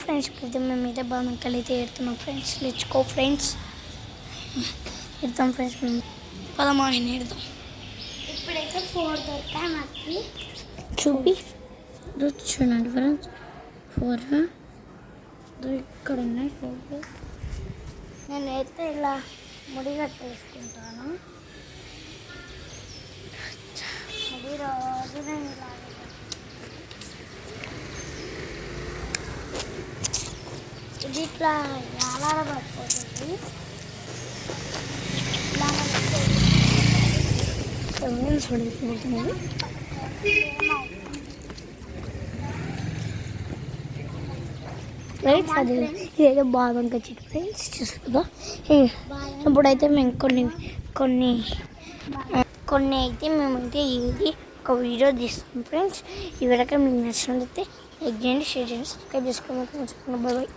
Friends, ఇప్పుడైతే మేమైతే బాణకాయలు అయితే ఏడుతున్నాం ఫ్రెండ్స్. లెచ్చుకో ఫ్రెండ్స్, ఎడతాం ఫ్రెండ్స్. మేము పదమాని ఎడతాం. ఇప్పుడైతే 4 దొరికాయి మాకు. చూపి చూడండి ఫ్రెండ్స్, 4 ఇక్కడ ఉన్నాయి 4. నేనైతే ఇలా ముడి కట్టేసుకుంటాను. ముడి రోజు నేను ఇలా ఇది ఇట్లా ఆలాడబడిపోతుంది. ఇట్లా చూడకపోతున్నాను. ఫ్రెండ్స్, అది ఇదైతే బాగా చికెన్ ఫ్రెండ్స్ చూస్తుందా. ఇప్పుడైతే మేము కొన్ని అయితే మేమైతే ఇది ఒక వీడియో తీస్తాం ఫ్రెండ్స్. ఈ వీడియోకి మీకు నచ్చినట్లయితే లైక్ చేయండి, షేర్ చేయండి, సబ్స్క్రైబ్ చేసుకోండి. Bye bye.